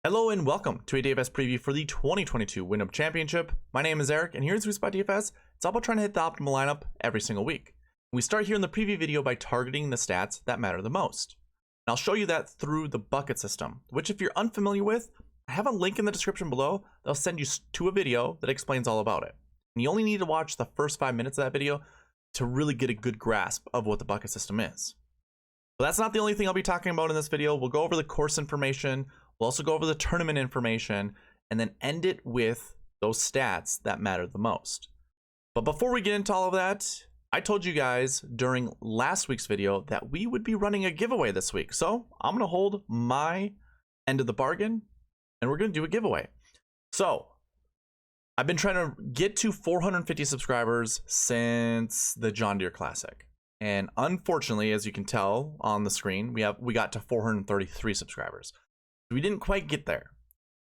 Hello and welcome to a DFS preview for the 2022 Wyndham Championship. My name is Eric and here at SweetSpotDFS, it's all about trying to hit the optimal lineup every single week. We start here in the preview video by targeting the stats that matter the most. And I'll show you that through the bucket system, which if you're unfamiliar with, I have a link in the description below that'll send you to a video that explains all about it. And you only need to watch the first 5 minutes of that video to really get a good grasp of what the bucket system is. But that's not the only thing I'll be talking about in this video. We'll go over the course information. We'll also go over the tournament information and then end it with those stats that matter the most. But before we get into all of that, I told you guys during last week's video that we would be running a giveaway this week. So I'm going to hold my end of the bargain and we're going to do a giveaway. So I've been trying to get to 450 subscribers since the John Deere Classic. And unfortunately, as you can tell on the screen, we got to 433 subscribers. We didn't quite get there,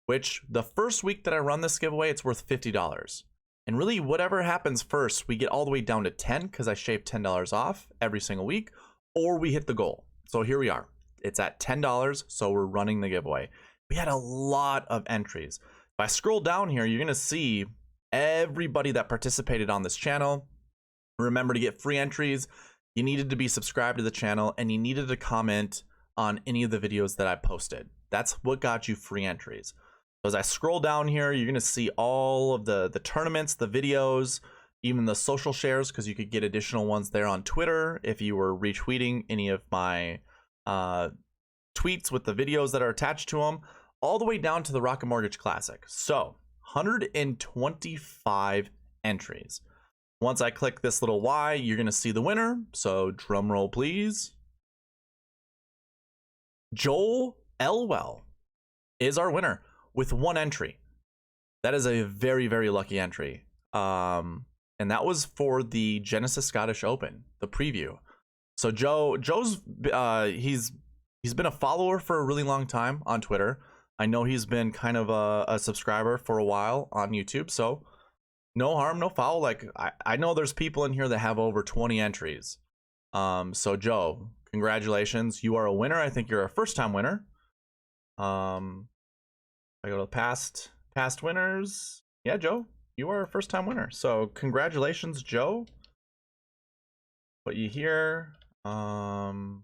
which the first week that I run this giveaway, it's worth $50. And really whatever happens first, we get all the way down to 10 because I shave $10 off every single week, or we hit the goal. So here we are. It's at $10, so we're running the giveaway. We had a lot of entries. If I scroll down here, you're going to see everybody that participated on this channel. Remember, to get free entries, you needed to be subscribed to the channel and you needed to comment on any of the videos that I posted. That's what got you free entries. So as I scroll down here, you're going to see all of the tournaments, the videos, even the social shares, because you could get additional ones there on Twitter if you were retweeting any of my tweets with the videos that are attached to them, all the way down to the Rocket Mortgage Classic. So 125 entries. Once I click this little Y, you're going to see the winner. So drum roll, please. Joel Elwell is our winner with one entry. That is a very, very lucky entry. And that was for the Genesis Scottish Open, the preview. So Joe's he's been a follower for a really long time on Twitter. I know he's been kind of a subscriber for a while on YouTube. So no harm, no foul. Like I know there's people in here that have over 20 entries. So Joe, congratulations. You are a winner. I think you're a first-time winner. I go to past winners. Yeah, Joe, you are a first-time winner. So congratulations, Joe. Put you here. Preview,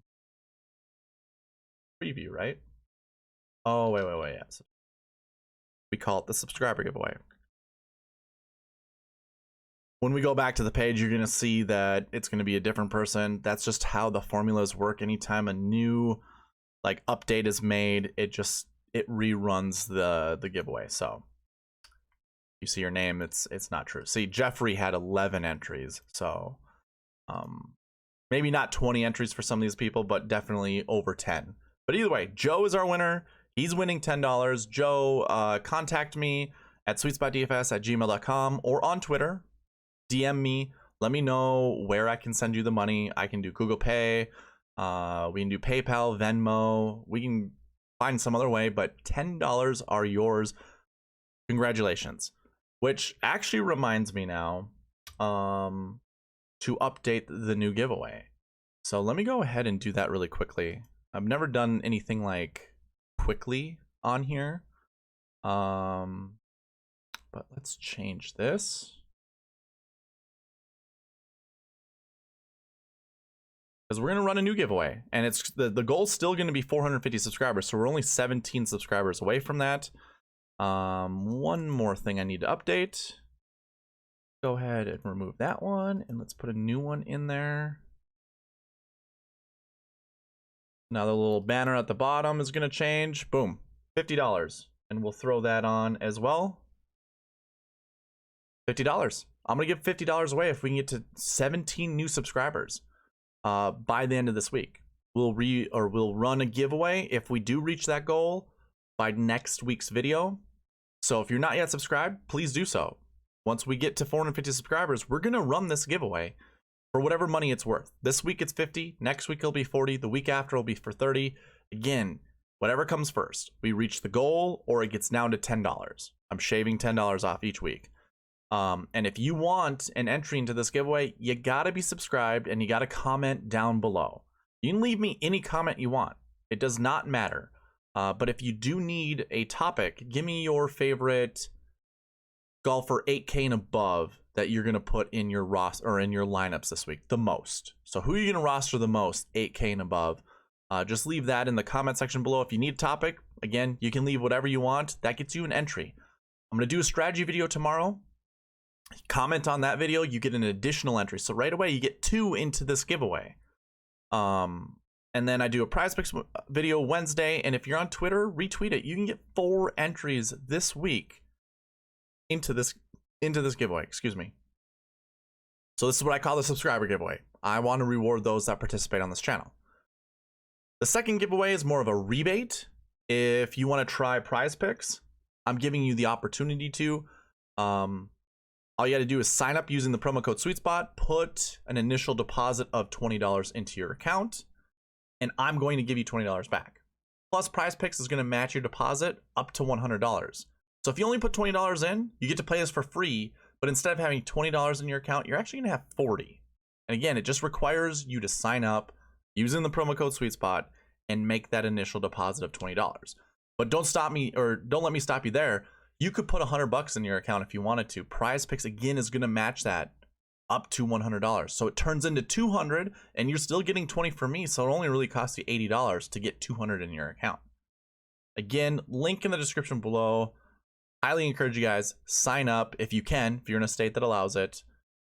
right? Oh, wait. Yeah. We call it the subscriber giveaway. When we go back to the page, you're going to see that it's going to be a different person. That's just how the formulas work. Anytime a new update is made, it reruns the giveaway. So you see your name, it's not true. See, Jeffrey had 11 entries. So maybe not 20 entries for some of these people, but definitely over 10. But either way, Joe is our winner. He's winning $10. Joe, contact me at sweetspotdfs@gmail.com or on Twitter. DM me, let me know where I can send you the money. I can do Google Pay, we can do PayPal, Venmo, we can find some other way, but $10 are yours. Congratulations. Which actually reminds me now to update the new giveaway. So let me go ahead and do that really quickly. I've never done anything like quickly on here. But let's change this. Because we're going to run a new giveaway, and it's the goal's still going to be 450 subscribers, so we're only 17 subscribers away from that. One more thing I need to update. Go ahead and remove that one, and let's put a new one in there. Now the little banner at the bottom is going to change. Boom, $50, and we'll throw that on as well. $50. I'm going to give $50 away if we can get to 17 new subscribers. By the end of this week. We'll run a giveaway if we do reach that goal by next week's video. So if you're not yet subscribed, please do so. Once we get to 450 subscribers, we're gonna run this giveaway for whatever money it's worth. This week it's 50, next week it'll be 40, the week after it'll be for 30. Again, whatever comes first. We reach the goal or it gets down to $10. I'm shaving $10 off each week. And if you want an entry into this giveaway, you gotta be subscribed and you gotta comment down below. You can leave me any comment you want. It does not matter. But if you do need a topic, give me your favorite golfer 8K and above that you're going to put in your roster or in your lineups this week the most. So who are you going to roster the most 8K and above? Just leave that in the comment section below. If you need a topic, again, you can leave whatever you want. That gets you an entry. I'm going to do a strategy video tomorrow. Comment on that video, you get an additional entry. So right away, you get 2 into this giveaway. And then I do a prize picks video Wednesday. And if you're on Twitter, retweet it. You can get 4 entries this week into this giveaway. Excuse me. So this is what I call the subscriber giveaway. I want to reward those that participate on this channel. The second giveaway is more of a rebate. If you want to try prize picks, I'm giving you the opportunity to. All you got to do is sign up using the promo code SweetSpot, put an initial deposit of $20 into your account, and I'm going to give you $20 back. Plus, Prize Picks is going to match your deposit up to $100. So if you only put $20 in, you get to play this for free, but instead of having $20 in your account, you're actually going to have $40. And again, it just requires you to sign up using the promo code SweetSpot and make that initial deposit of $20. But don't let me stop you there. You could put $100 in your account if you wanted to. Prize Picks again is going to match that up to $100. So it turns into $200 and you're still getting 20 from me. So it only really costs you $80 to get 200 in your account. Again, link in the description below. Highly encourage you guys, sign up if you can, if you're in a state that allows it.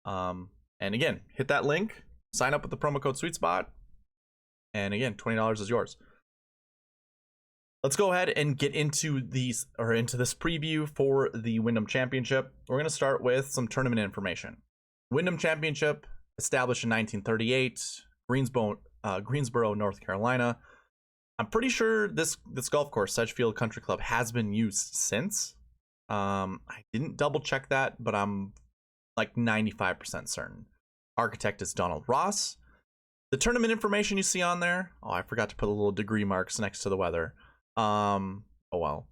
And again, hit that link, sign up with the promo code SweetSpot. And again, $20 is yours. Let's go ahead and get into this preview for the Wyndham Championship. We're going to start with some tournament information. Wyndham Championship, established in 1938, Greensboro, North Carolina. I'm pretty sure this golf course, Sedgefield Country Club, has been used since. I didn't double check that, but I'm like 95% certain. Architect is Donald Ross. The tournament information you see on there, oh, I forgot to put a little degree marks next to the weather. Oh well,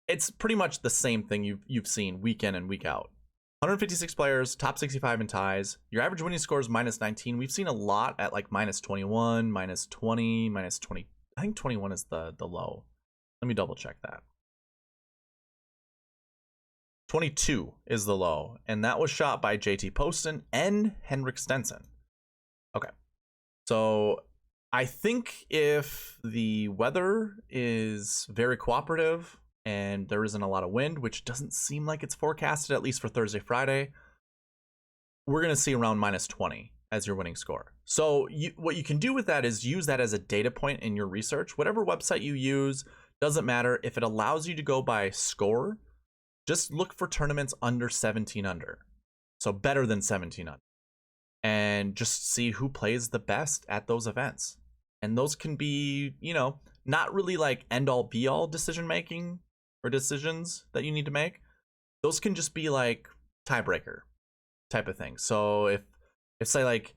it's pretty much the same thing you've seen week in and week out. 156 players, top 65 in ties. Your average winning score is -19. We've seen a lot at like -21, -20, -20. I think 21 is the low. Let me double check that. 22 is the low, and that was shot by JT Poston and Henrik Stenson. Okay, so I think if the weather is very cooperative and there isn't a lot of wind, which doesn't seem like it's forecasted, at least for Thursday, Friday, we're going to see around -20 as your winning score. So what you can do with that is use that as a data point in your research. Whatever website you use, doesn't matter. If it allows you to go by score, just look for tournaments under 17 under. So better than 17 under. And just see who plays the best at those events. And those can be, not really like end all be all decision making or decisions that you need to make. Those can just be like tiebreaker type of thing. So if say like,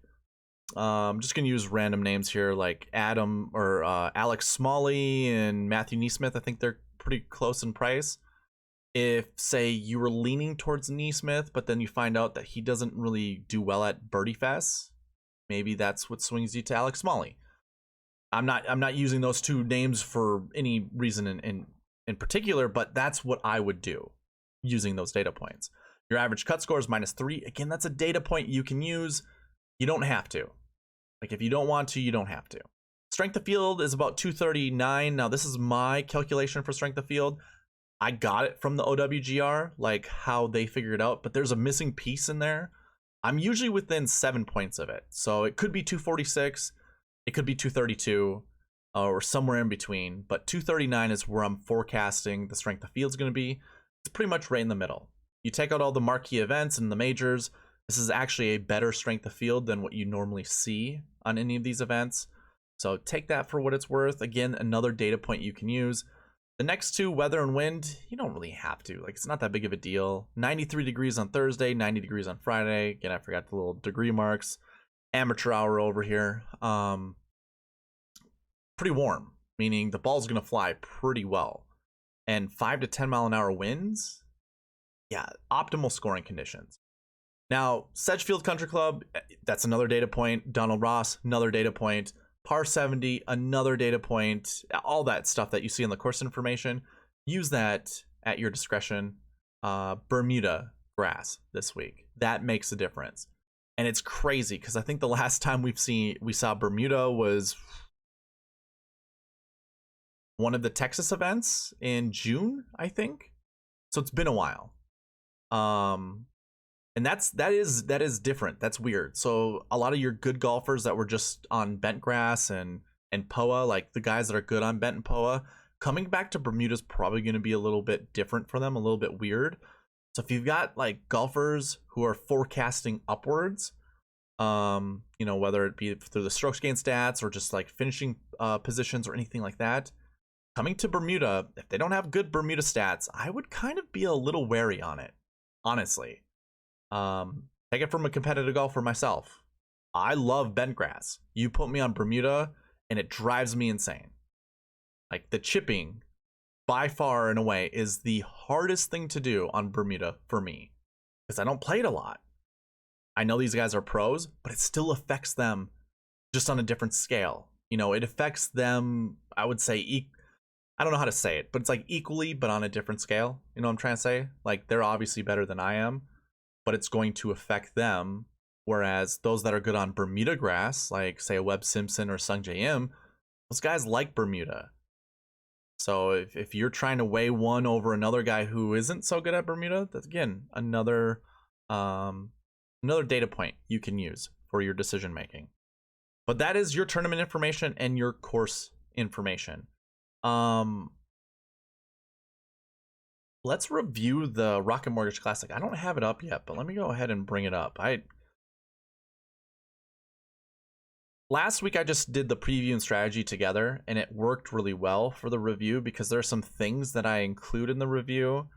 I'm just going to use random names here, like Adam or Alex Smalley and Matthew Neesmith. I think they're pretty close in price. If, say, you were leaning towards Neesmith, but then you find out that he doesn't really do well at Birdie Fest, maybe that's what swings you to Alex Smalley. I'm not using those two names for any reason in particular, but that's what I would do using those data points. Your average cut score is -3. Again, that's a data point you can use. You don't have to. Like, if you don't want to, you don't have to. Strength of field is about 239. Now, this is my calculation for strength of field. I got it from the OWGR, like how they figured it out, but there's a missing piece in there. I'm usually within 7 points of it. So it could be 246, it could be 232, or somewhere in between, but 239 is where I'm forecasting the strength of field is going to be. It's pretty much right in the middle. You take out all the marquee events and the majors, this is actually a better strength of field than what you normally see on any of these events. So take that for what it's worth. Again, another data point you can use. The next two, weather and wind, you don't really have to. Like, it's not that big of a deal. 93 degrees on Thursday, 90 degrees on Friday. Again, I forgot the little degree marks. Amateur hour over here. Pretty warm, meaning the ball's going to fly pretty well. And 5 to 10 mile an hour winds. Yeah, optimal scoring conditions. Now, Sedgefield Country Club, that's another data point. Donald Ross, another data point. par 70, another data point, all that stuff that you see in the course information. Use that at your discretion. Bermuda grass this week. That makes a difference. And it's crazy because I think the last time we saw Bermuda was one of the Texas events in June, I think. So it's been a while. And that is different. That's weird. So a lot of your good golfers that were just on bent grass and POA, like the guys that are good on bent and POA, coming back to Bermuda is probably going to be a little bit different for them, a little bit weird. So if you've got like golfers who are forecasting upwards, whether it be through the strokes gain stats or just like finishing positions or anything like that, coming to Bermuda, if they don't have good Bermuda stats, I would kind of be a little wary on it, honestly. Take it from a competitive golfer myself. I love bent grass. You put me on Bermuda and it drives me insane. Like the chipping, by far and away, is the hardest thing to do on Bermuda for me because I don't play it a lot. I know these guys are pros, but it still affects them just on a different scale. It affects them, I would say, I don't know how to say it, but it's like equally, but on a different scale. You know what I'm trying to say? Like they're obviously better than I am, but it's going to affect them. Whereas those that are good on Bermuda grass, like say a Webb Simpson or Sung J M, those guys like Bermuda. So if you're trying to weigh one over another guy who isn't so good at Bermuda, that's again another data point you can use for your decision making. But that is your tournament information and your course information. Let's review the Rocket Mortgage Classic. I don't have it up yet, but let me go ahead and bring it up. Last week I just did the preview and strategy together, and it worked really well for the review because there are some things that I include in the review.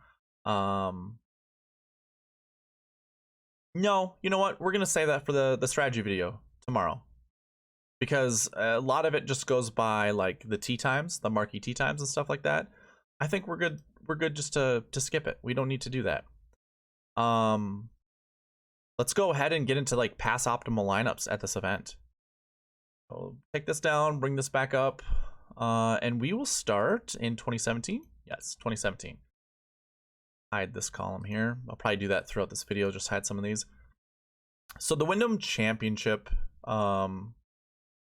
No, you know what? We're gonna save that for the strategy video tomorrow, because a lot of it just goes by like the tee times, the marquee tee times and stuff like that. I think we're good. We're good just to skip it. We don't need to do that. Let's go ahead and get into like pass optimal lineups at this event. I'll take this down, bring this back up, and we will start in 2017. Yes, 2017. Hide this column here. I'll probably do that throughout this video, just hide some of these. So the Wyndham Championship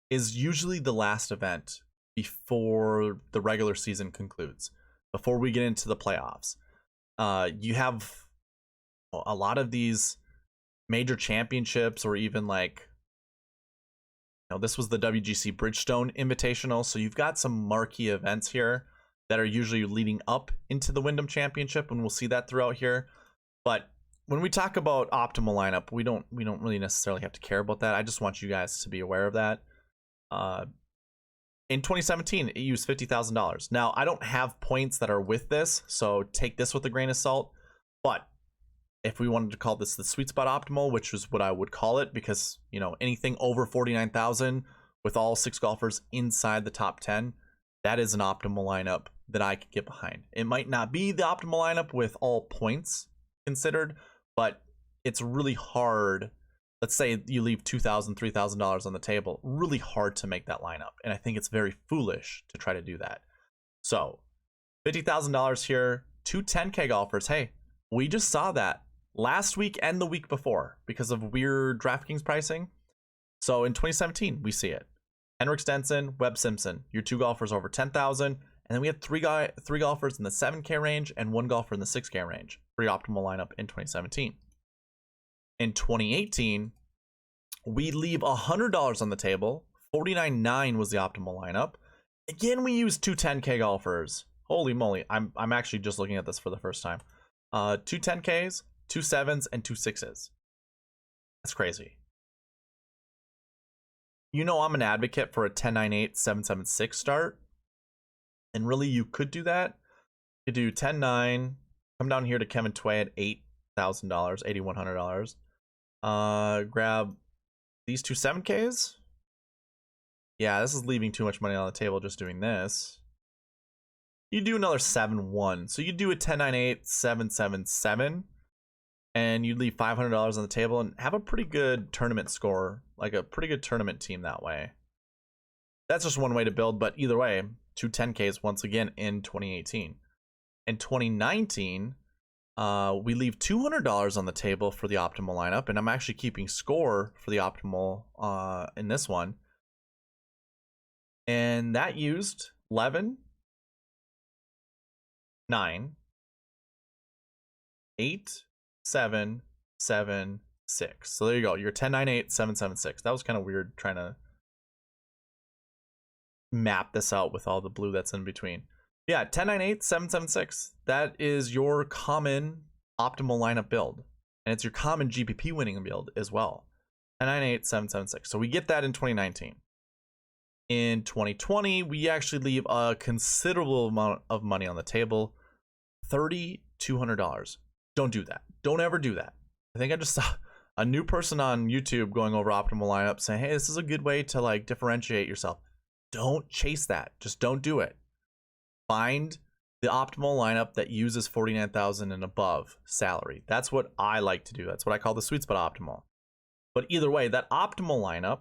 is usually the last event before the regular season concludes, before we get into the playoffs. You have a lot of these major championships, or even like, this was the WGC Bridgestone Invitational, so you've got some marquee events here that are usually leading up into the Wyndham Championship, and we'll see that throughout here. But when we talk about optimal lineup, we don't really necessarily have to care about that. I just want you guys to be aware of that. In 2017, it used $50,000. Now, I don't have points that are with this, so take this with a grain of salt. But if we wanted to call this the sweet spot optimal, which is what I would call it, because anything over 49,000 with all 6 golfers inside the top 10, that is an optimal lineup that I could get behind. It might not be the optimal lineup with all points considered, but it's really hard. Let's say you leave $2,000, $3,000 on the table. Really hard to make that lineup, and I think it's very foolish to try to do that. So $50,000 here, 2 10K golfers. Hey, we just saw that last week and the week before because of weird DraftKings pricing. So in 2017, we see it. Henrik Stenson, Webb Simpson, your 2 golfers over 10,000, and then we had 3 golfers in the 7K range and 1 golfer in the 6K range for your optimal lineup in 2017. In 2018, we leave $100 on the table. 49.9 was the optimal lineup. Again, we used 2 10K golfers. Holy moly! I'm actually just looking at this for the first time. 2 10Ks, 2 7s, and 2 6s. That's crazy. I'm an advocate for a 10-9-8, 7-7-6 start. And really, you could do that. You do 10-9, come down here to Kevin Tway at $8,000, $8,100. Grab these 2 7Ks. Yeah, this is leaving too much money on the table just doing this. You do another 7-1. So you do a 10-9-8, 7-7-7. And you leave $500 on the table and have a pretty good tournament score, like a pretty good tournament team that way. That's just one way to build, but either way, two 10Ks once again in 2018. In 2019, we leave $200 on the table for the optimal lineup, and I'm actually keeping score for the optimal in this one. And that used 11, 9, 8, 7, 7, 6. So there you go. Your 10, 9, 8, 7, 7, 6. That was kind of weird trying to map this out with all the blue that's in between. Yeah, 10, 9, 8, 7, 7, 6. That is your common optimal lineup build. And it's your common GPP winning build as well. 10, 9, 8, 7, 7, 6. So we get that in 2019. In 2020, we actually leave a considerable amount of money on the table. $3,200. Don't do that. Don't ever do that. I think I just saw a new person on YouTube going over optimal lineup saying, hey, this is a good way to like differentiate yourself. Don't chase that. Just don't do it. Find the optimal lineup that uses 49,000 and above salary. That's what I like to do. That's what I call the sweet spot optimal. But either way, that optimal lineup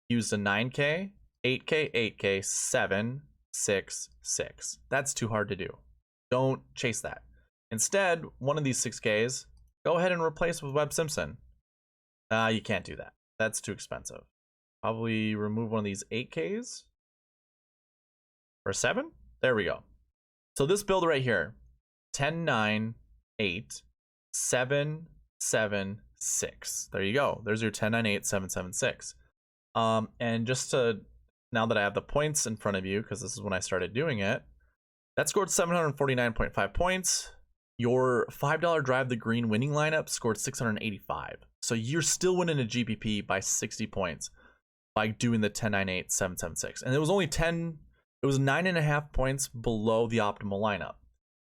used a 9K, 8K, 8K, 7, 6, 6. That's too hard to do. Don't chase that. Instead, one of these 6Ks, go ahead and replace with Webb Simpson. You can't do that. That's too expensive. Probably remove one of these 8Ks. Or 7? There we go. So this build right here, 10, 9, 8, 7, 7, 6. There you go. There's your 10, 9, 8, 7, 7, 6. And just to, now that I have the points in front of you, because this is when I started doing it, that scored 749.5 points. Your $5 drive the green winning lineup scored 685. So you're still winning a GPP by 60 points by doing the 10, 9, 8, 7, 7, 6. And it was only 10, it was 9.5 points below the optimal lineup.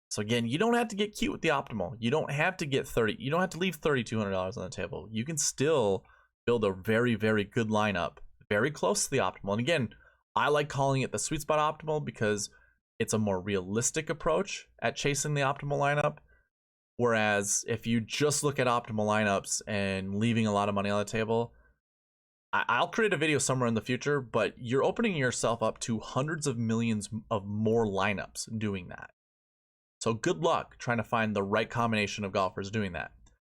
So again, you don't have to get cute with the optimal. You don't have to get 30, you don't have to leave $3,200 on the table. You can still build a very, very good lineup, very close to the optimal. And again, I like calling it the sweet spot optimal because it's a more realistic approach at chasing the optimal lineup. Whereas if you just look at optimal lineups and leaving a lot of money on the table, I'll create a video somewhere in the future, but you're opening yourself up to hundreds of millions of more lineups doing that. So good luck trying to find the right combination of golfers doing that.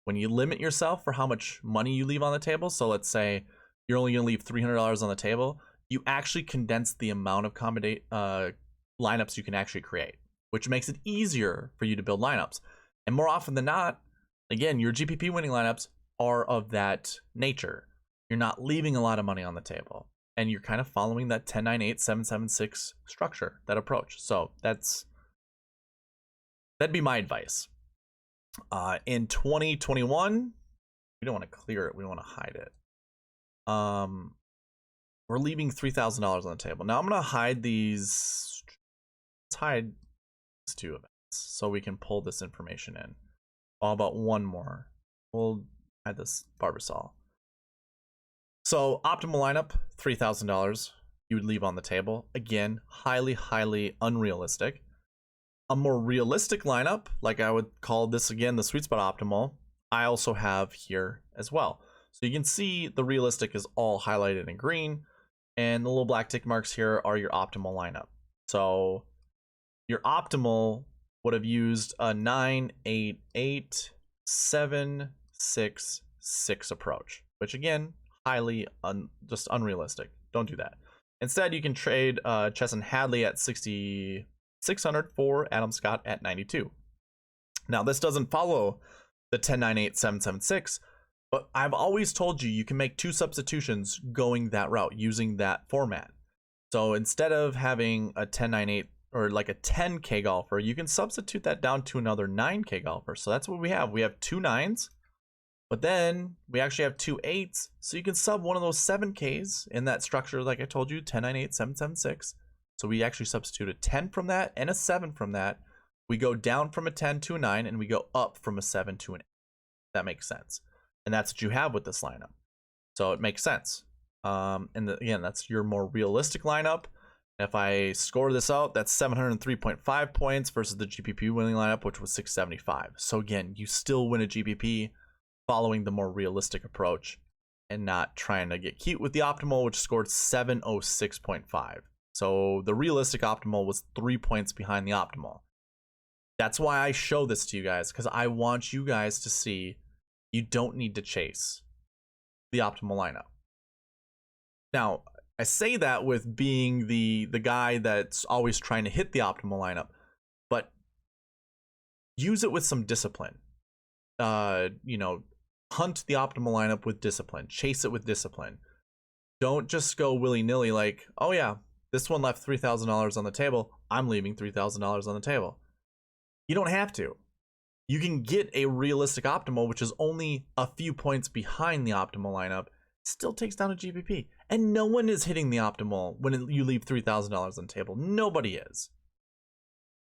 When you limit yourself for how much money you leave on the table, so let's say you're only going to leave $300 on the table, you actually condense the amount of lineups you can actually create, which makes it easier for you to build lineups. And more often than not, again, your GPP winning lineups are of that nature. You're not leaving a lot of money on the table, and you're kind of following that 10, 9, 8, 7, 7, 6 structure, that approach. So that'd be my advice. In 2021, we don't want to clear it, we want to hide it. We're leaving $3,000 on the table. Now I'm going to hide these. Let's hide these two events so we can pull this information in. How about one more? We'll hide this Barbasol. So optimal lineup, $3,000 you would leave on the table. Again, highly, highly unrealistic. A more realistic lineup, like I would call this again the sweet spot optimal, I also have here as well. So you can see the realistic is all highlighted in green, and the little black tick marks here are your optimal lineup. So your optimal would have used a 9, 8, 8, 7, 6, 6 approach, which again, highly just unrealistic. Don't do that. Instead, you can trade Chesson Hadley at 6,600 for Adam Scott at 92. Now, this doesn't follow the 10, 9, 8, 7, 7, 6, but I've always told you you can make two substitutions going that route using that format. So instead of having a 10, 9, 8 or like a 10K golfer, you can substitute that down to another 9K golfer. So that's what we have. We have two 9s. But then we actually have two 8s, so you can sub one of those 7Ks in that structure, like I told you, 10, 9, 8, 7, 7, 6. So we actually substitute a 10 from that and a 7 from that. We go down from a 10 to a 9, and we go up from a 7 to an 8. That makes sense. And that's what you have with this lineup. So it makes sense. Again, that's your more realistic lineup. If I score this out, that's 703.5 points versus the GPP winning lineup, which was 675. So again, you still win a GPP following the more realistic approach and not trying to get cute with the optimal, which scored 706.5. So the realistic optimal was 3 points behind the optimal. That's why I show this to you guys, because I want you guys to see you don't need to chase the optimal lineup. Now, I say that with being the guy that's always trying to hit the optimal lineup, but use it with some discipline. You know, hunt the optimal lineup with discipline. Chase it with discipline. Don't just go willy-nilly like, oh yeah, this one left $3,000 on the table. I'm leaving $3,000 on the table. You don't have to. You can get a realistic optimal, which is only a few points behind the optimal lineup, still takes down a GPP. And no one is hitting the optimal when you leave $3,000 on the table. Nobody is.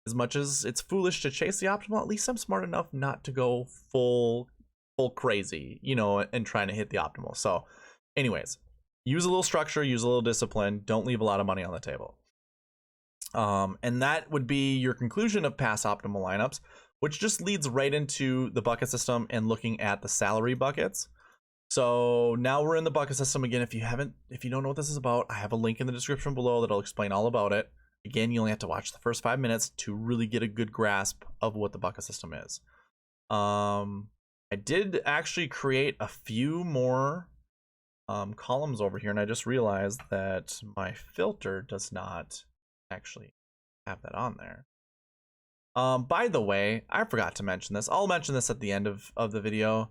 As much as it's foolish to chase the optimal, at least I'm smart enough not to go full crazy, you know, and trying to hit the optimal. So anyways, use a little structure, use a little discipline. Don't leave a lot of money on the table. And that would be your conclusion of past optimal lineups, which just leads right into the bucket system and looking at the salary buckets. So now we're in the bucket system again. If you don't know what this is about, I have a link in the description below that'll explain all about it. Again, you only have to watch the first 5 minutes to really get a good grasp of what the bucket system is. I did actually create a few more columns over here, and I just realized that my filter does not actually have that on there. By the way, I forgot to mention this. I'll mention this at the end of the video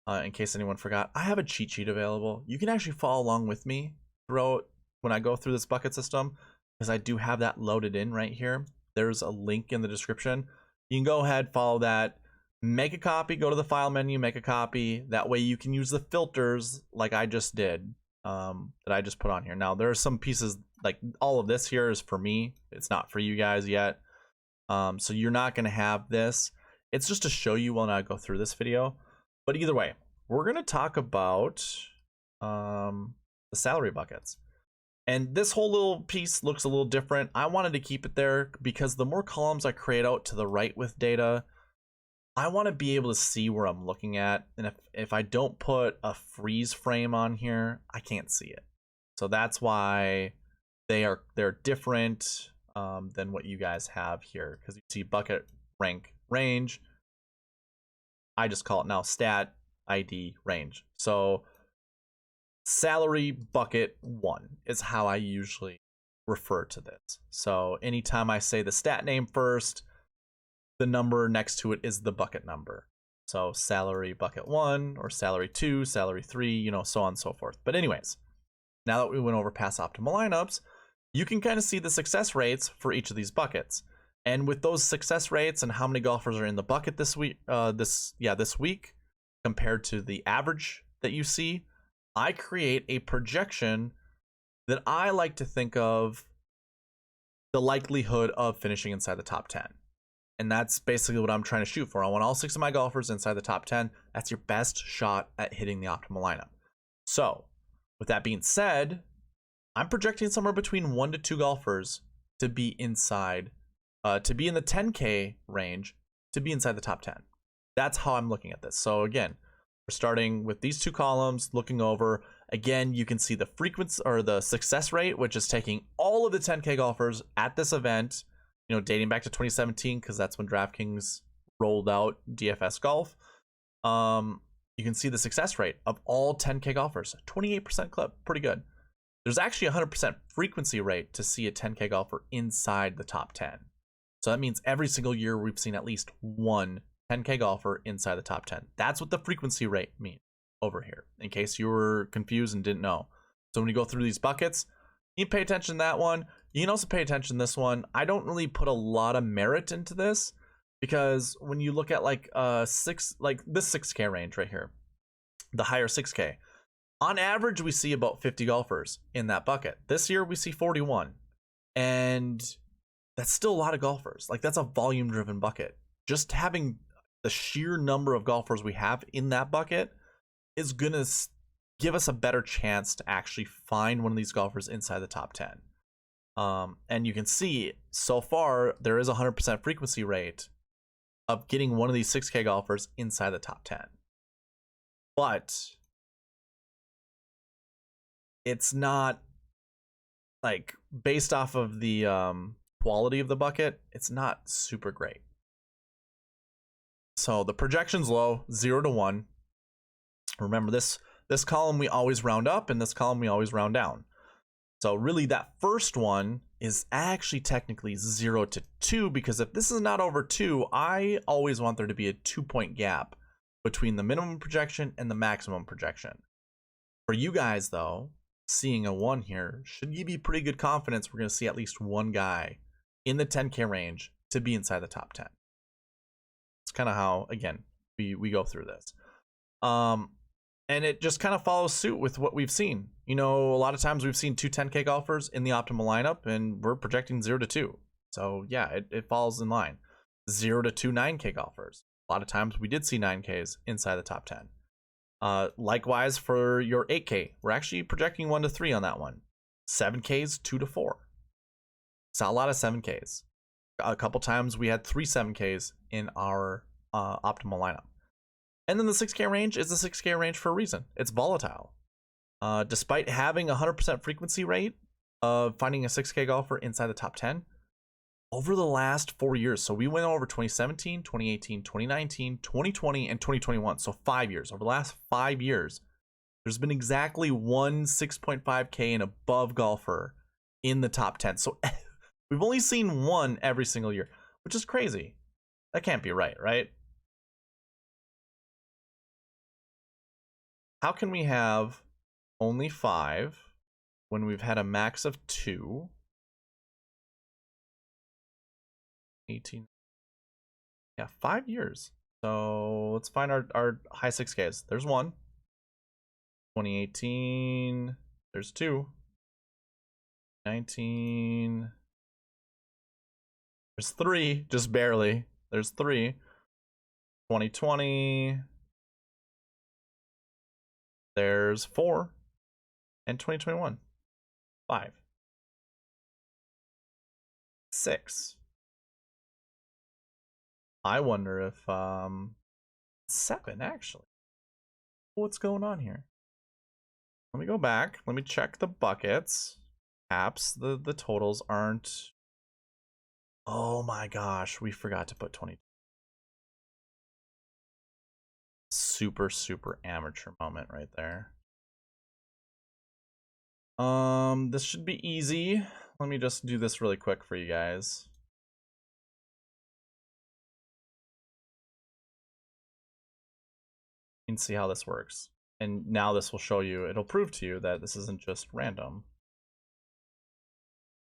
in case anyone forgot. I have a cheat sheet available. You can actually follow along with me throughout when I go through this bucket system, because I do have that loaded in right here. There's a link in the description. You can go ahead, follow that, make a copy, go to the file menu, make a copy. That way you can use the filters like I just did, that I just put on here. Now there are some pieces, like all of this here is for me. It's not for you guys yet. So you're not gonna have this. It's just to show you when I go through this video. But either way, we're gonna talk about the salary buckets. And this whole little piece looks a little different. I wanted to keep it there because the more columns I create out to the right with data, I want to be able to see where I'm looking at. And if I don't put a freeze frame on here, I can't see it. So that's why they're different than what you guys have here. Because you see bucket, rank, range. I just call it now stat, ID, range. So salary bucket 1 is how I usually refer to this. So anytime I say the stat name first, the number next to it is the bucket number. So salary bucket 1 or salary 2, salary 3, you know, so on and so forth. But anyways, now that we went over past optimal lineups, you can kind of see the success rates for each of these buckets. And with those success rates and how many golfers are in the bucket this week, this week compared to the average that you see, I create a projection that I like to think of the likelihood of finishing inside the top 10. And that's basically what I'm trying to shoot for. I want all 6 of my golfers inside the top 10. That's your best shot at hitting the optimal lineup. So with that being said, I'm projecting somewhere between 1 to 2 golfers to be inside, to be in the 10K range, to be inside the top 10. That's how I'm looking at this. So again, we're starting with these 2 columns, looking over. Again, you can see the frequency or the success rate, which is taking all of the 10K golfers at this event, you know, dating back to 2017, because that's when DraftKings rolled out DFS golf. You can see the success rate of all 10K golfers, 28% clip, pretty good. There's actually a 100% frequency rate to see a 10K golfer inside the top 10. So that means every single year we've seen at least one 10K golfer inside the top 10. That's what the frequency rate means over here, in case you were confused and didn't know. So when you go through these buckets, you can pay attention to that one. You can also pay attention to this one. I don't really put a lot of merit into this, because when you look at like this 6K range right here, the higher 6K, on average we see about 50 golfers in that bucket. This year we see 41, and that's still a lot of golfers. Like, that's a volume driven bucket. Just having the sheer number of golfers we have in that bucket is gonna give us a better chance to actually find one of these golfers inside the top 10. And you can see so far there is a 100% frequency rate of getting one of these 6K golfers inside the top 10. But it's not like based off of the quality of the bucket, it's not super great. So the projection's low, 0 to 1. Remember this column we always round up, and this column we always round down. So really that first one is actually technically 0 to 2, because if this is not over 2, I always want there to be a 2-point gap between the minimum projection and the maximum projection. For you guys though, seeing a 1 here should give you pretty good confidence we're going to see at least one guy in the 10K range to be inside the top 10. It's kind of how, again, we go through this. And it just kind of follows suit with what we've seen. You know, a lot of times we've seen 2 10K golfers in the optimal lineup, and we're projecting 0 to 2. So yeah, it falls in line. 0 to 2 9K golfers. A lot of times we did see 9Ks inside the top 10. Likewise for your 8K, we're actually projecting 1 to 3 on that one. 7Ks 2 to 4. Saw a lot of 7Ks. A couple times we had 3 7Ks in our optimal lineup. And then the 6K range is the 6K range for a reason. It's volatile. Despite having a 100% frequency rate of finding a 6K golfer inside the top 10, over the last 4 years, so we went over 2017, 2018, 2019, 2020, and 2021, so 5 years. Over the last 5 years, there's been exactly one 6.5K and above golfer in the top 10. So we've only seen one every single year, which is crazy. That can't be right, right? How can we have only 5 when we've had a max of 2? 18. Yeah, 5 years. So let's find our high 6Ks. There's 1. 2018. There's 2. 19. There's 3, just barely. There's 3. 2020. There's 4. And 2021. 5. 6. I wonder if 7 actually. What's going on here? Let me go back. Let me check the buckets. Perhaps the totals aren't. Oh my gosh, we forgot to put 20. Super amateur moment right there. This should be easy. Let me just do this really quick for you guys. You can see how this works. And now this will show you, it'll prove to you that this isn't just random.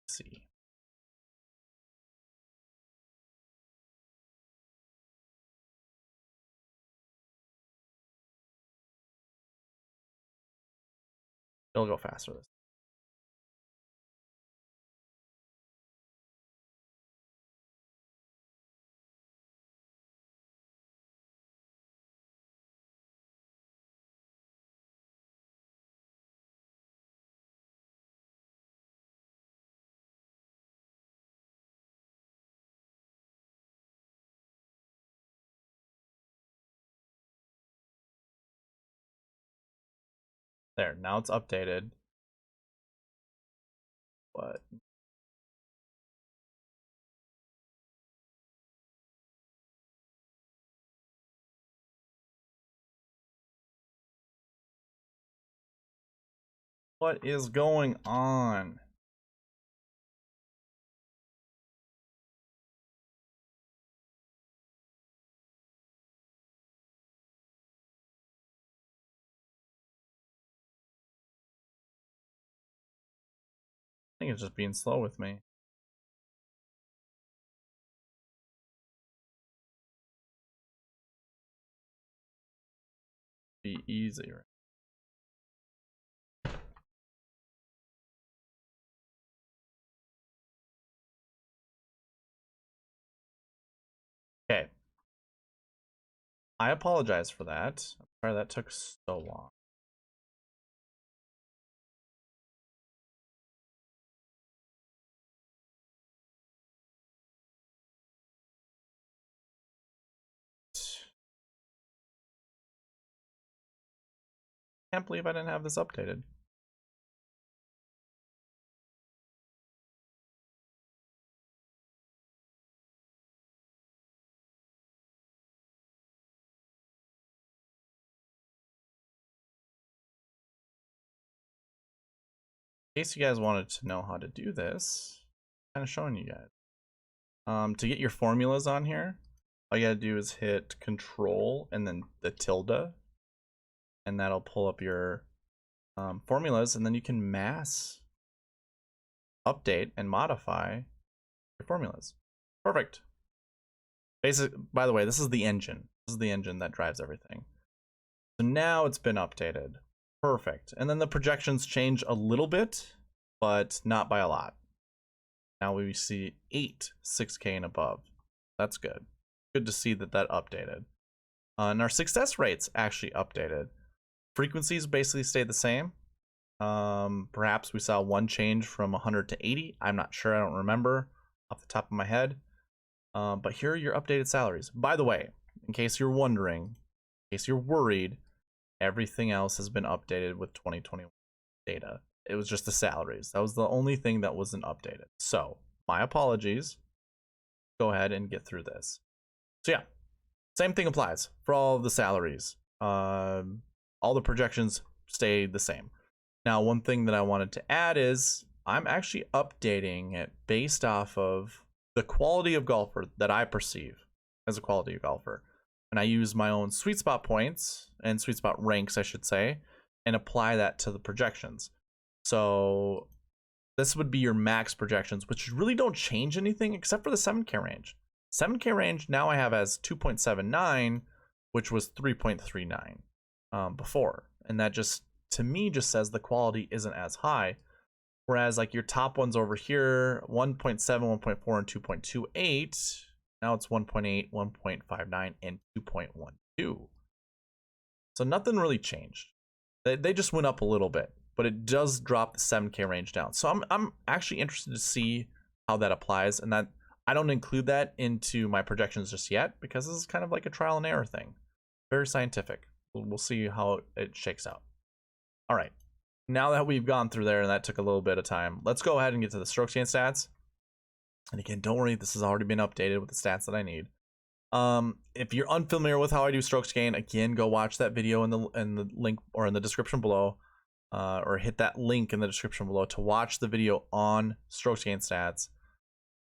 Let's see. It'll go faster this. There, now it's updated. What? What is going on? I think it's just being slow with me. Be easier. Okay. I apologize for that. I'm sorry that took so long. Can't believe I didn't have this updated. case you guys wanted to know how to do this, kind of showing you guys. To get your formulas on here, all you gotta do is hit Control and then the tilde, and that'll pull up your formulas, and then you can mass update and modify your formulas. Perfect. By the way, this is the engine. This is the engine that drives everything. So now it's been updated. Perfect. And then the projections change a little bit, but not by a lot. Now we see 8 6K and above. That's good. Good to see that updated. And our success rates actually updated. Frequencies basically stayed the same. Perhaps we saw one change from 100 to 80. I'm not sure. I don't remember off the top of my head. But here are your updated salaries. By the way, in case you're wondering, in case you're worried, everything else has been updated with 2021 data. It was just the salaries. That was the only thing that wasn't updated. So my apologies. Go ahead and get through this. So yeah, same thing applies for all of the salaries. All the projections stay the same. Now, one thing that I wanted to add is I'm actually updating it based off of the quality of golfer that I perceive as a quality of golfer. And I use my own sweet spot points and sweet spot ranks, I should say, and apply that to the projections. So this would be your max projections, which really don't change anything except for the 7K range. 7K range now I have as 2.79, which was 3.39 before. And that just, to me, just says the quality isn't as high. Whereas like your top ones over here, 1.7, 1.4, and 2.28, now it's 1.8, 1.59, and 2.12. So nothing really changed. They just went up a little bit, but it does drop the 7K range down. So I'm actually interested to see how that applies, and that I don't include that into my projections just yet because this is kind of like a trial and error thing. Very scientific. We'll see how it shakes out. All right. Now that we've gone through there and that took a little bit of time, let's go ahead and get to the strokes gained stats. And again, don't worry, this has already been updated with the stats that I need. If you're unfamiliar with how I do strokes gain, again, go watch that video in the link or in the description below, or hit that link in the description below to watch the video on strokes gained stats.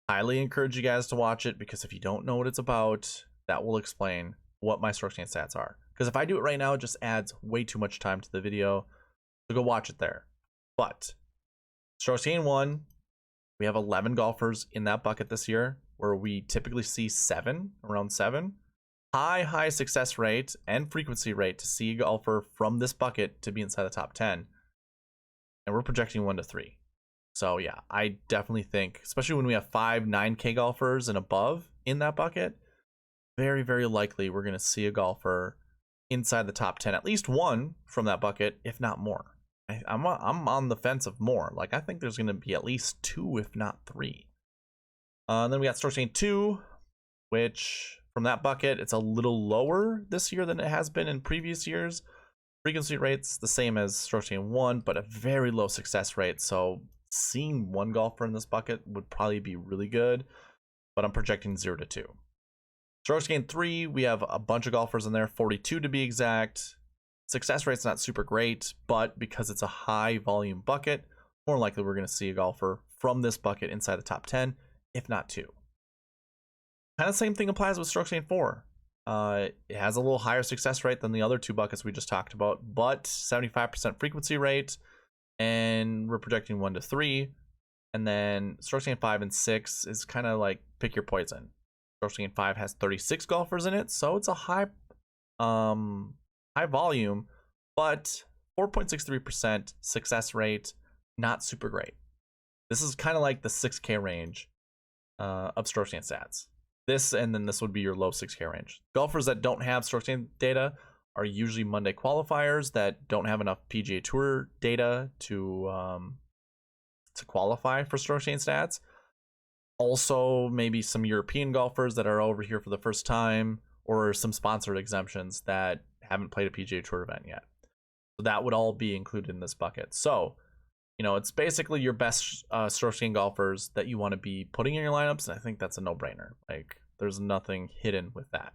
Highly encourage you guys to watch it because if you don't know what it's about, that will explain what my strokes gained stats are. Because if I do it right now, it just adds way too much time to the video. So go watch it there. But strokes gained 1, we have 11 golfers in that bucket this year, where we typically see around 7. High success rate and frequency rate to see a golfer from this bucket to be inside the top 10. And we're projecting 1 to 3. So yeah, I definitely think, especially when we have 5 9K golfers and above in that bucket, very, very likely we're going to see a golfer inside the top 10, at least one from that bucket, if not more. I'm on the fence of more. Like, I think there's going to be at least 2, if not 3. Then we got strokes gained 2, which from that bucket, it's a little lower this year than it has been in previous years. Frequency rate's the same as strokes gained 1, but a very low success rate. So seeing one golfer in this bucket would probably be really good, but I'm projecting 0 to 2. Strokes gained 3, we have a bunch of golfers in there, 42 to be exact. Success rate's not super great, but because it's a high volume bucket, more likely we're going to see a golfer from this bucket inside the top 10, if not 2. Kind of same thing applies with strokes gained 4. It has a little higher success rate than the other 2 buckets we just talked about, but 75% frequency rate, and we're projecting 1 to 3. And then strokes gained 5 and 6 is kind of like pick your poison. Strokes gained 5 has 36 golfers in it, so it's a high volume, but 4.63% success rate, not super great. This is kind of like the 6K range of strokes gained stats. This, and then this would be your low 6K range. Golfers that don't have strokes gained data are usually Monday qualifiers that don't have enough PGA Tour data to qualify for strokes gained stats. Also, maybe some European golfers that are over here for the first time, or some sponsored exemptions that haven't played a PGA Tour event yet. So that would all be included in this bucket. So, you know, it's basically your best strokes gained golfers that you want to be putting in your lineups, and I think that's a no-brainer. Like, there's nothing hidden with that.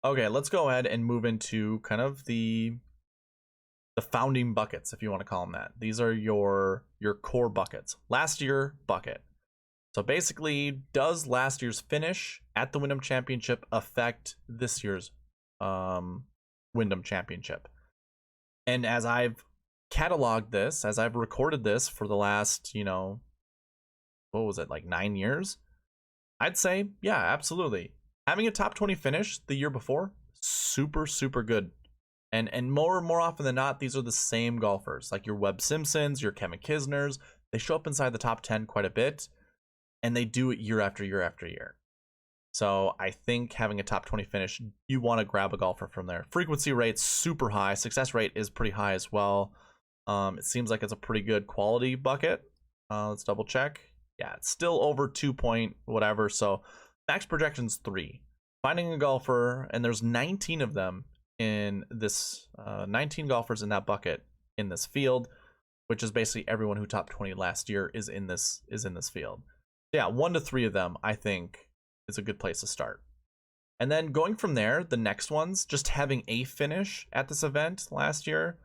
Okay, let's go ahead and move into kind of the the founding buckets, if you want to call them that. These are your core buckets. Last year bucket. So basically, does last year's finish at the Wyndham Championship affect this year's Wyndham Championship? And as I've cataloged this, as I've recorded this for the last, what was it, like 9 years? I'd say, yeah, absolutely. Having a top 20 finish the year before, super, super good. And more often than not, these are the same golfers, like your Webb Simpsons, your Kevin Kisners. They show up inside the top 10 quite a bit, and they do it year after year after year. So I think having a top 20 finish, you want to grab a golfer from there. Frequency rate's super high. Success rate is pretty high as well. It seems like it's a pretty good quality bucket. Let's double check. Yeah, it's still over 2 point whatever. So max projection's 3. Finding a golfer, and there's 19 of them in this 19 golfers in that bucket in this field, which is basically everyone who top 20 last year is in this field. Yeah, 1 to 3 of them I think is a good place to start. And then going from there, the next ones, just having a finish at this event last year,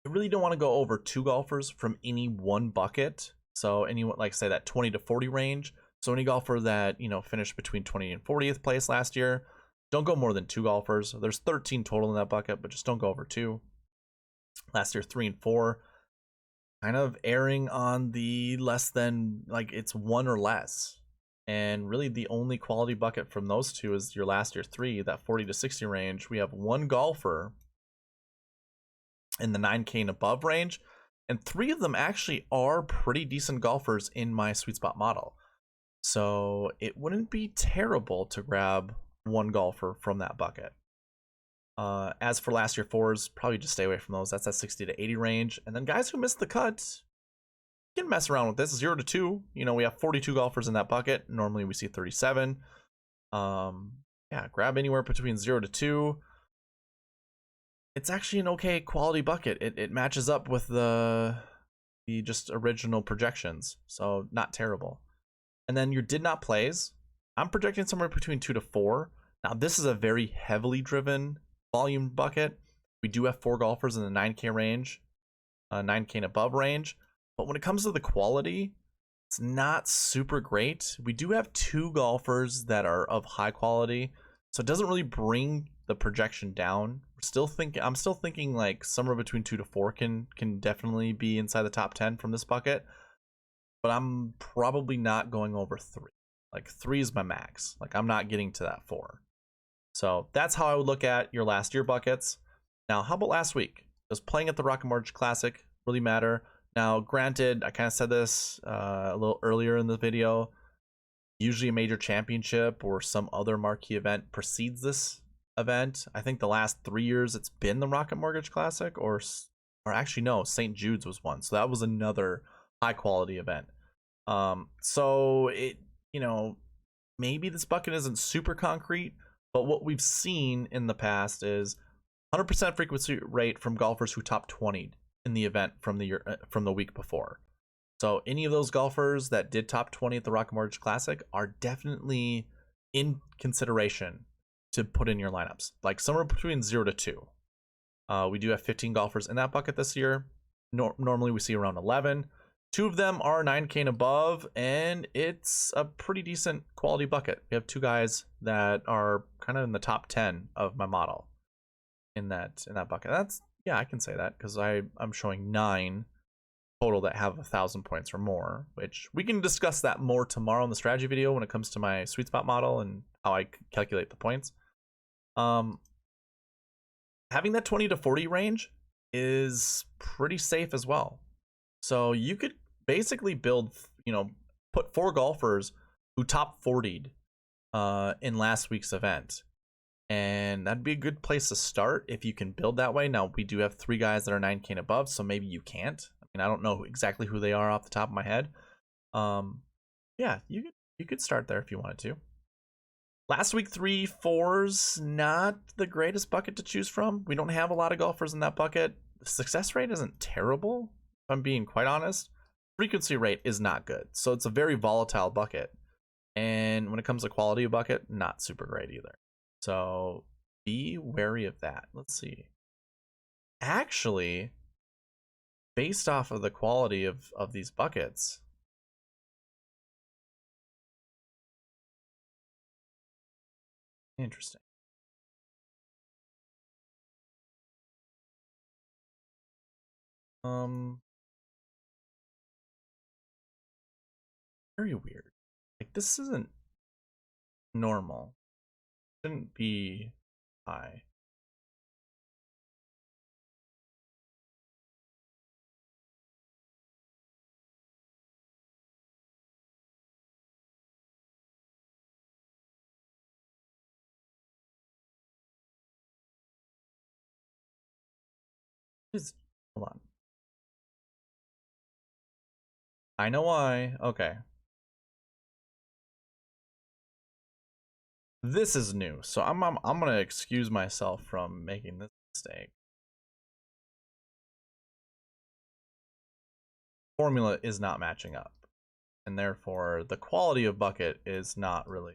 you really don't want to go over 2 golfers from any one bucket. So anyone, like say that 20 to 40 range. So any golfer that, finished between 20 and 40th place last year, don't go more than 2 golfers. There's 13 total in that bucket, but just don't go over 2. Last year, 3 and 4. Kind of erring on the less than, like it's 1 or less. And really the only quality bucket from those 2 is your last year 3, that 40 to 60 range. We have 1 golfer in the 9K and above range. And 3 of them actually are pretty decent golfers in my sweet spot model. So it wouldn't be terrible to grab 1 golfer from that bucket. As for last year 4s, probably just stay away from those. That's that 60 to 80 range. And then guys who missed the cut, you can mess around with this. 0 to 2, we have 42 golfers in that bucket. Normally we see 37. Yeah, grab anywhere between 0 to 2. It's actually an okay quality bucket. It matches up with the just original projections, so not terrible. And then your did not plays, I'm projecting somewhere between 2 to 4. Now this is a very heavily driven volume bucket. We do have 4 golfers in the 9K range, 9K and above range, but when it comes to the quality, it's not super great. We do have 2 golfers that are of high quality, so it doesn't really bring the projection down. I'm still thinking like somewhere between 2 to 4 can definitely be inside the top 10 from this bucket, but I'm probably not going over 3. Like 3 is my max. Like I'm not getting to that 4. So that's how I would look at your last year buckets. Now, how about last week? Does playing at the Rocket Mortgage Classic really matter? Now, granted, I kind of said this a little earlier in the video. Usually a major championship or some other marquee event precedes this event. I think the last 3 years it's been the Rocket Mortgage Classic, or actually no, St. Jude's was one. So that was another high quality event. So it, maybe this bucket isn't super concrete, but what we've seen in the past is 100% frequency rate from golfers who top 20 in the event from the week before. So any of those golfers that did top 20 at the Rocket Mortgage Classic are definitely in consideration to put in your lineups, like somewhere between 0 to 2. We do have 15 golfers in that bucket this year. Normally we see around 11. 2 of them are 9K and above, and it's a pretty decent quality bucket. We have 2 guys that are kind of in the top 10 of my model in that bucket. That's, yeah, I can say that because I'm showing 9 total that have 1,000 points or more, which we can discuss that more tomorrow in the strategy video when it comes to my sweet spot model and how I calculate the points. Having that 20 to 40 range is pretty safe as well. So you could basically build, put 4 golfers who top 40'd in last week's event. And that'd be a good place to start if you can build that way. Now, we do have 3 guys that are 9K and above, so maybe you can't. I mean, I don't know exactly who they are off the top of my head. Yeah, you could start there if you wanted to. Last week, 3 4s, not the greatest bucket to choose from. We don't have a lot of golfers in that bucket. The success rate isn't terrible, if I'm being quite honest. Frequency rate is not good. So it's a very volatile bucket. And when it comes to quality of bucket, not super great either. So be wary of that. Let's see. actually, based off of the quality of these buckets, interesting. Very weird. Like, this isn't normal. Shouldn't be high. Hold on. I know why. Okay. This is new, so I'm gonna excuse myself from making this mistake. Formula is not matching up, and therefore the quality of bucket is not really.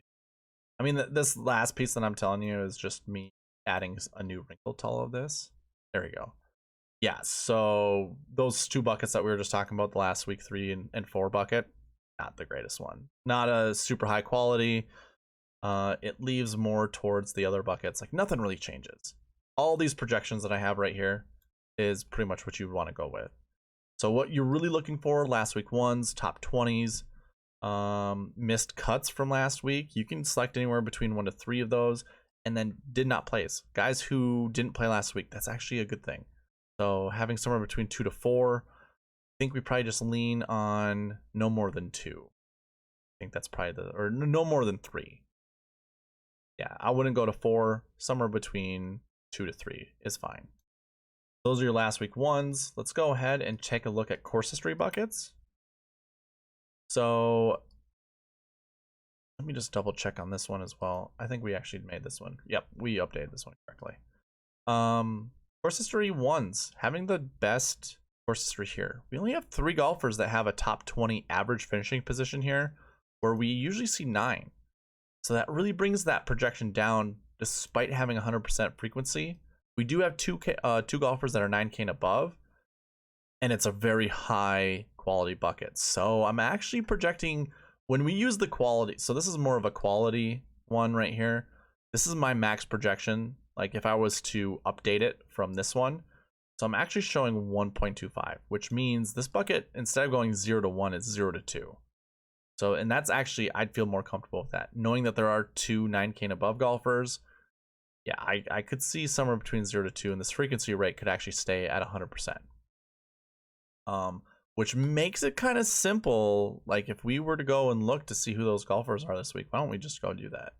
I mean, this last piece that I'm telling you is just me adding a new wrinkle to all of this. There we go. Yeah, so those two buckets that we were just talking about, the last week 3 and 4 bucket, not the greatest one. Not a super high quality. It leaves more towards the other buckets. Like, nothing really changes. All these projections that I have right here is pretty much what you want to go with. So what you're really looking for, last week 1s, top 20s, missed cuts from last week. You can select anywhere between 1 to 3 of those, and then did not plays. Guys who didn't play last week, that's actually a good thing. So having somewhere between 2 to 4, I think we probably just lean on no more than 2. I think that's probably or no more than 3. Yeah, I wouldn't go to 4. Somewhere between 2 to 3 is fine. Those are your last week 1s. Let's go ahead and take a look at course history buckets. So let me just double check on this one as well. I think we actually made this one. Yep, we updated this one correctly. Course history 1s, having the best course history here. We only have 3 golfers that have a top 20 average finishing position here, where we usually see 9. So that really brings that projection down despite having 100% frequency. We do have two golfers that are 9K and above, and it's a very high quality bucket. So I'm actually projecting, when we use the quality, so this is more of a quality one right here. This is my max projection, like if I was to update it from this one. So I'm actually showing 1.25, which means this bucket, instead of going 0 to 1, is 0 to 2. So, and that's actually, I'd feel more comfortable with that, knowing that there are 2 9K and above golfers. Yeah, I could see somewhere between 0 to 2, and this frequency rate could actually stay at 100%. Which makes it kind of simple. Like, if we were to go and look to see who those golfers are this week, why don't we just go do that?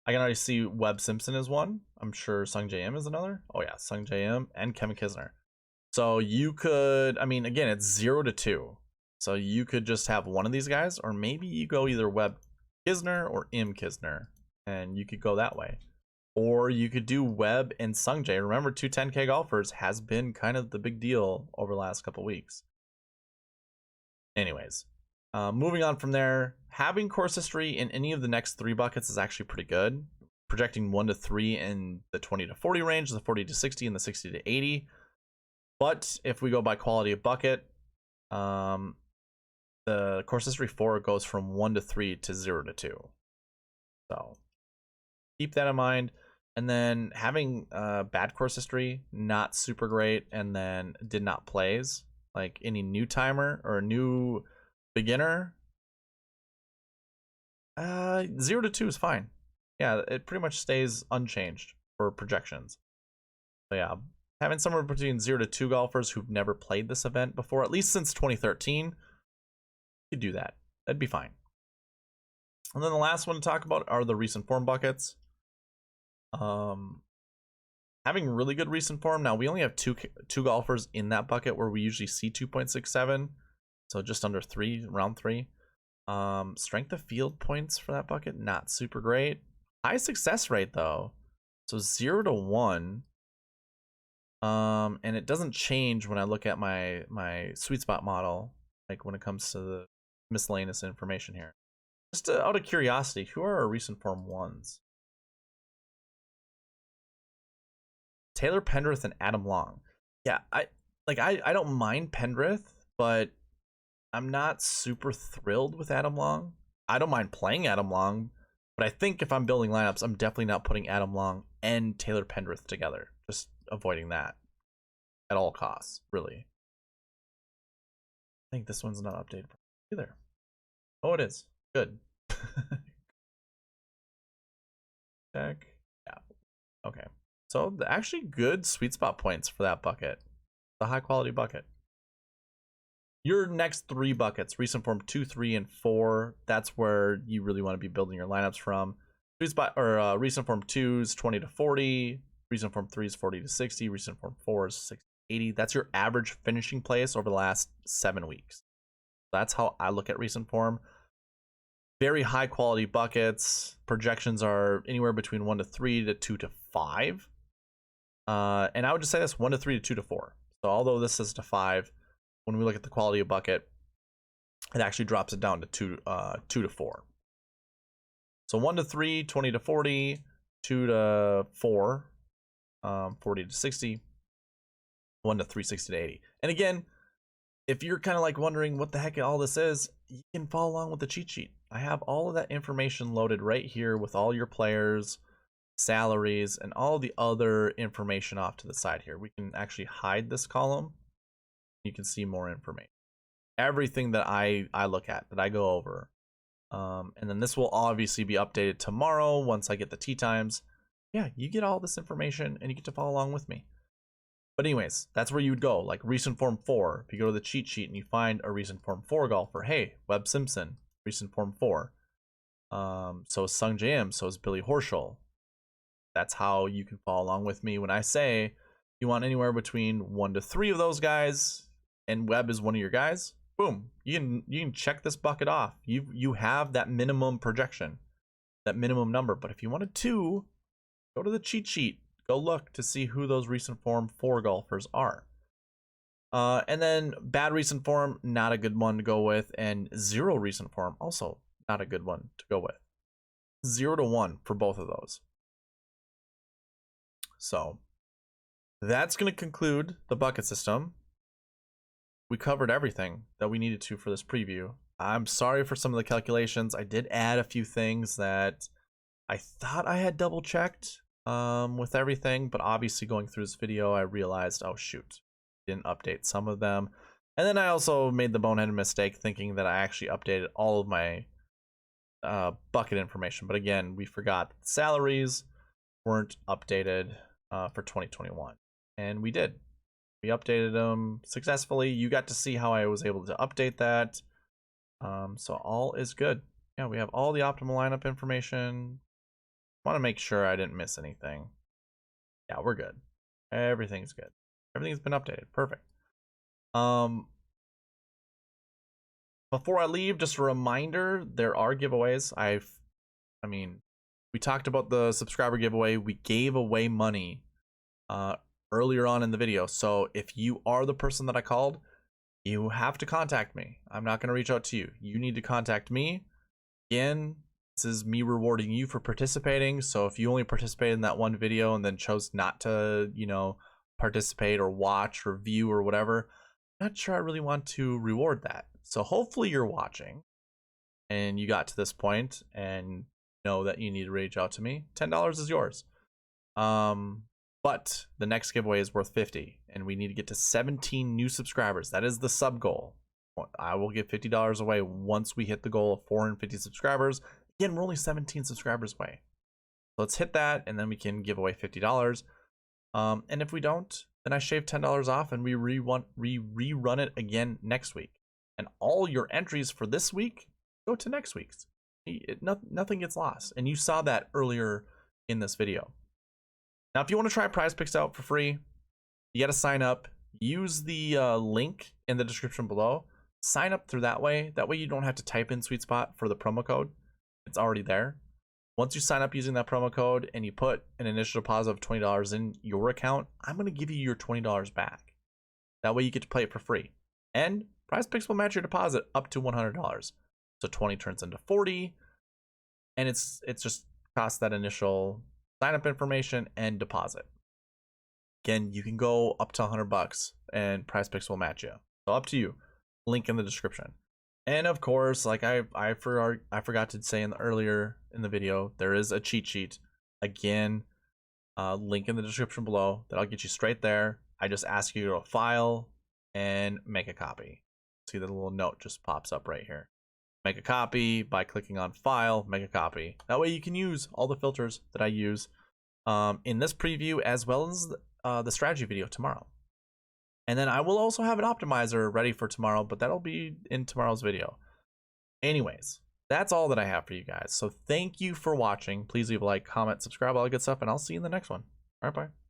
I can already see Webb Simpson is one. I'm sure Sung J M is another. Oh yeah, Sung J M and Kevin Kisner. So you could, I mean, again, it's 0 to 2. So you could just have one of these guys, or maybe you go either Webb Kisner or Im Kisner, and you could go that way. Or you could do Webb and Sung Jae. Remember, 2 10K golfers has been kind of the big deal over the last couple weeks. Anyways, moving on from there, having course history in any of the next 3 buckets is actually pretty good. Projecting 1 to 3 in the 20 to 40 range, the 40 to 60, and the 60 to 80. But if we go by quality of bucket, the course history 4 goes from 1 to 3 to 0 to 2. So keep that in mind. And then having bad course history, not super great, and then did not plays, like any new timer or a new beginner, 0 to 2 is fine. Yeah, it pretty much stays unchanged for projections. So yeah, having somewhere between 0 to 2 golfers who've never played this event before, at least since 2013, you could do that. That'd be fine. And then the last one to talk about are the recent form buckets. Having really good recent form. Now we only have two golfers in that bucket where we usually see 2.67, so just under 3, round 3. Strength of field points for that bucket, not super great. High success rate though, so 0 to 1. And it doesn't change when I look at my sweet spot model, like when it comes to the miscellaneous information here. Just out of curiosity, who are our recent form 1s? Taylor Pendrith and Adam Long. Yeah, I don't mind Pendrith, but I'm not super thrilled with Adam Long. I don't mind playing Adam Long, but I think if I'm building lineups, I'm definitely not putting Adam Long and Taylor Pendrith together. Just avoiding that at all costs, really. I think this one's not updated either. Oh, it is. Good. Check. Yeah. Okay. So actually good sweet spot points for that bucket. The high quality bucket. Your next 3 buckets, recent form 2, 3, and 4. That's where you really want to be building your lineups from. Sweet spot or recent form 2 is 20 to 40. Recent form 3 is 40 to 60. Recent form 4 is 60 to 80. That's your average finishing place over the last 7 weeks. That's how I look at recent form. Very high quality buckets. Projections are anywhere between 1 to 3 to 2 to 5. And I would just say this 1 to 3 to 2 to 4. So although this is to 5, when we look at the quality of bucket, it actually drops it down to 2 to 4. So 1 to 3, 20 to 40, 2 to 4, 40 to 60, 1 to 3, 60 to 80. And again, if you're kind of like wondering what the heck all this is, you can follow along with the cheat sheet. I have all of that information loaded right here with all your players, salaries, and all the other information off to the side here. We can actually hide this column. You can see more information. Everything that I look at, that I go over. And then this will obviously be updated tomorrow once I get the tee times. Yeah, you get all this information and you get to follow along with me. But anyways, that's where you would go. Like recent form 4, if you go to the cheat sheet and you find a recent form 4 golfer, hey, Webb Simpson, recent form 4. So is Sung J M, so is Billy Horschel. That's how you can follow along with me when I say you want anywhere between 1 to 3 of those guys, and Webb is one of your guys. Boom, you can check this bucket off. You have that minimum projection, that minimum number. But if you wanted 2, go to the cheat sheet. Go look to see who those recent form 4 golfers are. And then bad recent form, not a good one to go with, and 0 recent form, also not a good one to go with. 0 to 1 for both of those. So that's going to conclude the bucket system. We covered everything that we needed to for this preview. I'm sorry for some of the calculations. I did add a few things that I thought I had double checked with everything, but obviously going through this video, I realized, oh shoot, didn't update some of them. And then I also made the boneheaded mistake thinking that I actually updated all of my bucket information. But again, we forgot that salaries weren't updated for 2021, and we did. We updated them successfully. You got to see how I was able to update that. So all is good. Yeah, we have all the optimal lineup information. Want to make sure I didn't miss anything. Yeah, we're good. Everything's good. Everything's been updated. Perfect. Before I leave, just a reminder, there are giveaways. I mean, we talked about the subscriber giveaway. We gave away money earlier on in the video. So if you are the person that I called, you have to contact me. I'm not going to reach out to you. You need to contact me. Again, this is me rewarding you for participating. So if you only participated in that one video and then chose not to, you know, participate or watch or view or whatever, I'm not sure I really want to reward that. So hopefully you're watching and you got to this point and know that you need to reach out to me. $10 is yours. But the next giveaway is worth 50, and we need to get to 17 new subscribers. That is the sub goal. I will give $50 away once we hit the goal of 450 subscribers. Again, we're only 17 subscribers away. So let's hit that, and then we can give away $50. And if we don't, then I shave $10 off, and we rerun it again next week. And all your entries for this week go to next week's. Nothing gets lost, and you saw that earlier in this video. Now, if you want to try Prize Picks out for free, you got to sign up. Use the link in the description below. Sign up through that way. That way you don't have to type in SweetSpot for the promo code. It's already there. Once you sign up using that promo code and you put an initial deposit of $20 in your account, I'm going to give you your $20 back. That way you get to play it for free. And Prize Picks will match your deposit up to $100. So 20 turns into 40. And it's just cost that initial sign up information and deposit. Again, you can go up to $100 and PrizePicks will match you. So up to you. Link in the description. And of course, like I forgot to say earlier in the video, there is a cheat sheet. Again, link in the description below. That'll get you straight there. I just ask you to file and make a copy. See the little note just pops up right here. Make a copy by clicking on file, make a copy. That way you can use all the filters that I use in this preview as well as the strategy video tomorrow. And then I will also have an optimizer ready for tomorrow, but that'll be in tomorrow's video. Anyways, that's all that I have for you guys. So thank you for watching. Please leave a like, comment, subscribe, all that good stuff, and I'll see you in the next one. All right, bye.